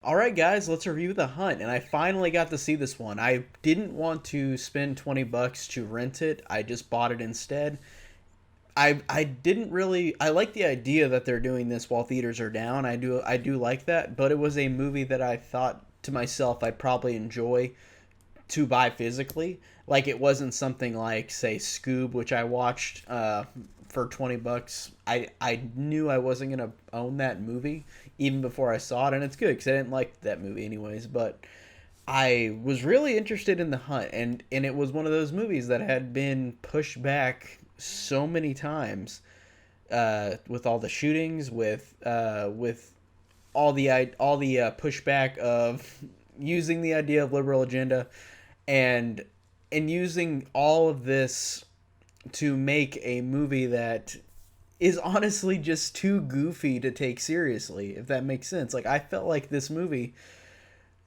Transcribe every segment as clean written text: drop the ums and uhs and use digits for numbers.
Alright guys, let's review The Hunt, and I finally got to see this one. I didn't want to spend 20 bucks to rent it. I just bought it instead. I didn't really I like the idea that they're doing this while theaters are down. I do like that, but it was a movie that I thought to myself I'd probably enjoy to buy physically. Like it wasn't something like say Scoob, which I watched for 20 bucks. I knew I wasn't going to own that movie even before I saw it, and it's good cuz I didn't like that movie anyways, but I was really interested in The Hunt, and it was one of those movies that had been pushed back so many times with all the shootings, with all the pushback of using the idea of liberal agenda, and and using all of this to make a movie that is honestly just too goofy to take seriously, if that makes sense. Like I felt like this movie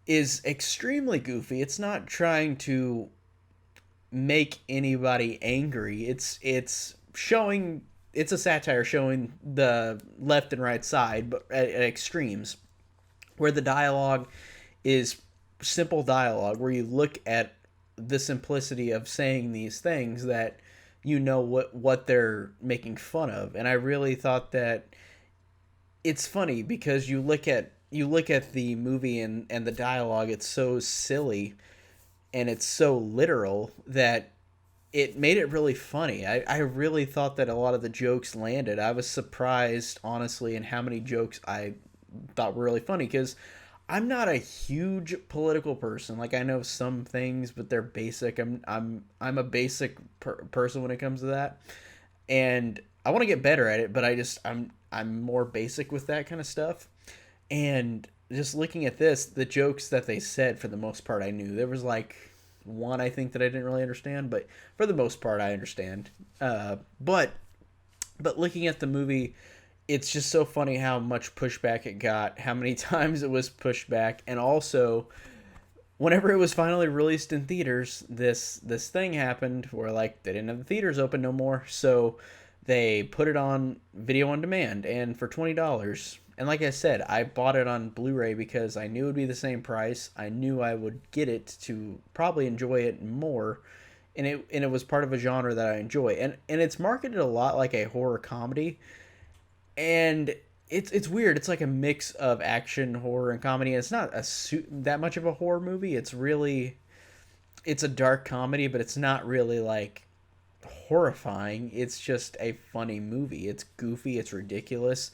is extremely goofy. It's not trying to make anybody angry. It's showing it's a satire showing the left and right side, but at extremes, where the dialogue is simple dialogue, where you look at the simplicity of saying these things that you know what they're making fun of. And I really thought that it's funny because you look at the movie and the dialogue, it's so silly and it's so literal that it made it really funny. I really thought that a lot of the jokes landed. I was surprised, honestly, in how many jokes I thought were really funny because I'm not a huge political person. Like I know some things, but they're basic. I'm a basic person when it comes to that, and I want to get better at it. But I'm more basic with that kind of stuff. And just looking at this, the jokes that they said for the most part, I knew there was like one I think that I didn't really understand, but for the most part, I understand. But looking at the movie, it's just so funny how much pushback it got, how many times it was pushed back, and also whenever it was finally released in theaters, this thing happened where like they didn't have the theaters open no more, so they put it on video on demand, and for $20. And like I said, I bought it on Blu-ray because I knew it would be the same price. I knew I would get it to probably enjoy it more, and it was part of a genre that I enjoy. And it's marketed a lot like a horror comedy, and it's weird. It's like a mix of action, horror, and comedy. And it's not that much of a horror movie. It's a dark comedy, but it's not really like horrifying. It's just a funny movie. It's goofy. It's ridiculous.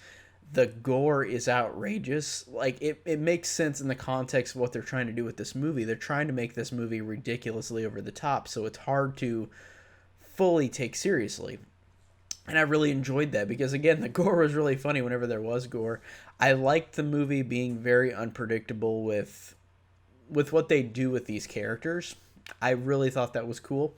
The gore is outrageous. Like it makes sense in the context of what they're trying to do with this movie. They're trying to make this movie ridiculously over the top, so it's hard to fully take seriously. And I really enjoyed that because again, the gore was really funny whenever there was gore. I liked the movie being very unpredictable with what they do with these characters. I really thought that was cool.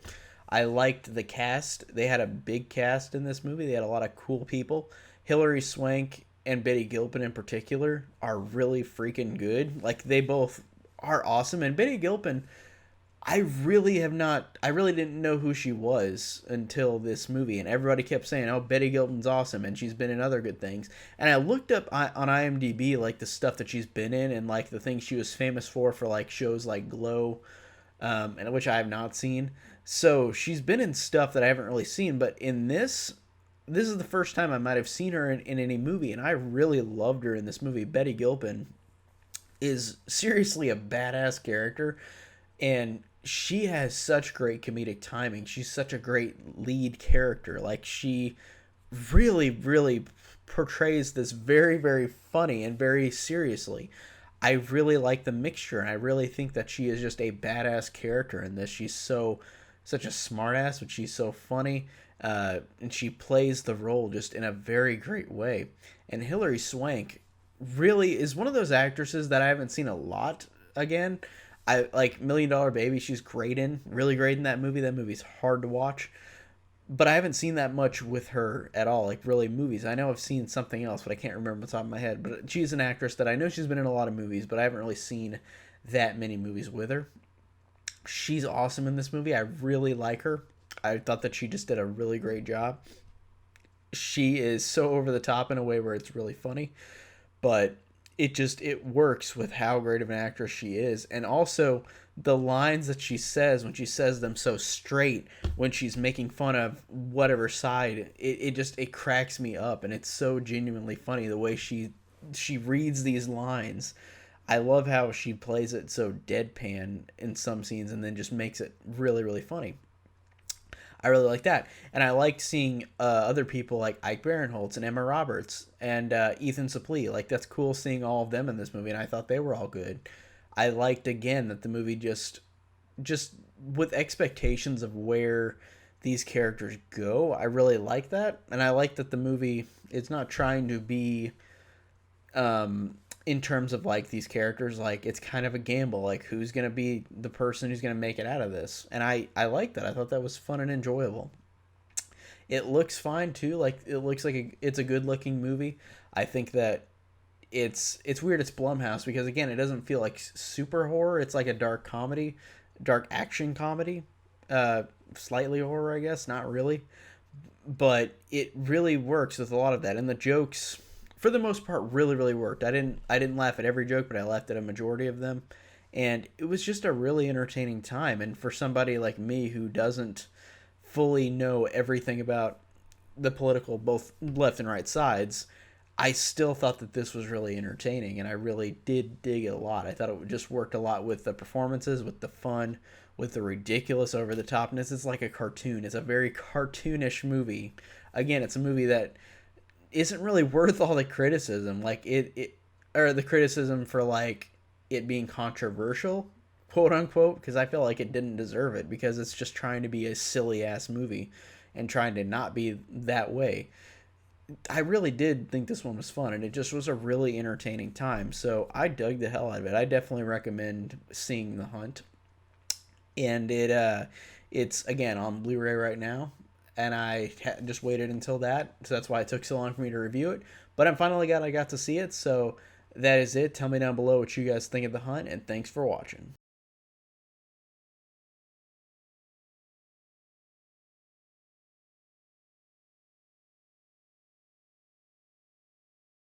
I liked the cast. They had a big cast in this movie. They had a lot of cool people. Hilary Swank and Betty Gilpin in particular are really freaking good. Like they both are awesome. And Betty Gilpin, I really didn't know who she was until this movie, and everybody kept saying, "Oh, Betty Gilpin's awesome," and she's been in other good things. And I looked up on IMDb like the stuff that she's been in and like the things she was famous for like shows like Glow, and which I have not seen. So she's been in stuff that I haven't really seen, but in this is the first time I might have seen her in any movie, and I really loved her in this movie. Betty Gilpin is seriously a badass character, and she has such great comedic timing. She's such a great lead character. Like she really portrays this very very funny and very seriously. I really like the mixture, and I really think that she is just a badass character in this. She's such a smartass, but she's so funny, and she plays the role just in a very great way. And Hilary Swank really is one of those actresses that I haven't seen a lot again. I like Million Dollar Baby. She's great in, really great in that movie. That movie's hard to watch, but I haven't seen that much with her at all. Like really movies. I know I've seen something else, but I can't remember off the top of my head. But she's an actress that I know she's been in a lot of movies, but I haven't really seen that many movies with her. She's awesome in this movie. I really like her. I thought that she just did a really great job. She is so over the top in a way where it's really funny, but it works with how great of an actress she is, and also the lines that she says when she says them so straight when she's making fun of whatever side, it cracks me up, and it's so genuinely funny the way she reads these lines. I love how she plays it so deadpan in some scenes and then just makes it really really funny. I really like that, and I liked seeing other people like Ike Barinholtz and Emma Roberts and Ethan Suplee. Like that's cool seeing all of them in this movie, and I thought they were all good. I liked again that the movie just with expectations of where these characters go. I really like that, and I like that the movie is not trying to be in terms of like these characters, like it's kind of a gamble, like who's gonna be the person who's gonna make it out of this, and I like that. I thought that was fun and enjoyable. It looks fine too, like it looks like it's a good looking movie. I think that it's weird it's Blumhouse because again it doesn't feel like super horror. It's like a dark comedy, dark action comedy, slightly horror I guess, not really, but it really works with a lot of that, and the jokes for the most part really really worked. I didn't laugh at every joke, but I laughed at a majority of them, and it was just a really entertaining time. And for somebody like me who doesn't fully know everything about the political both left and right sides, I still thought that this was really entertaining, and I really did dig it a lot. I thought it just worked a lot with the performances, with the fun, with the ridiculous over the topness. It's like a cartoon. It's a very cartoonish movie. Again, it's a movie that isn't really worth all the criticism. Like it or the criticism for like it being controversial, quote unquote, because I feel like it didn't deserve it because it's just trying to be a silly ass movie and trying to not be that way. I really did think this one was fun, and it just was a really entertaining time. So I dug the hell out of it. I definitely recommend seeing The Hunt, and it's again on Blu-ray right now, and I just waited until that, so that's why it took so long for me to review it. But I'm finally glad I got to see it. So that is it. Tell me down below what you guys think of The Hunt, and thanks for watching.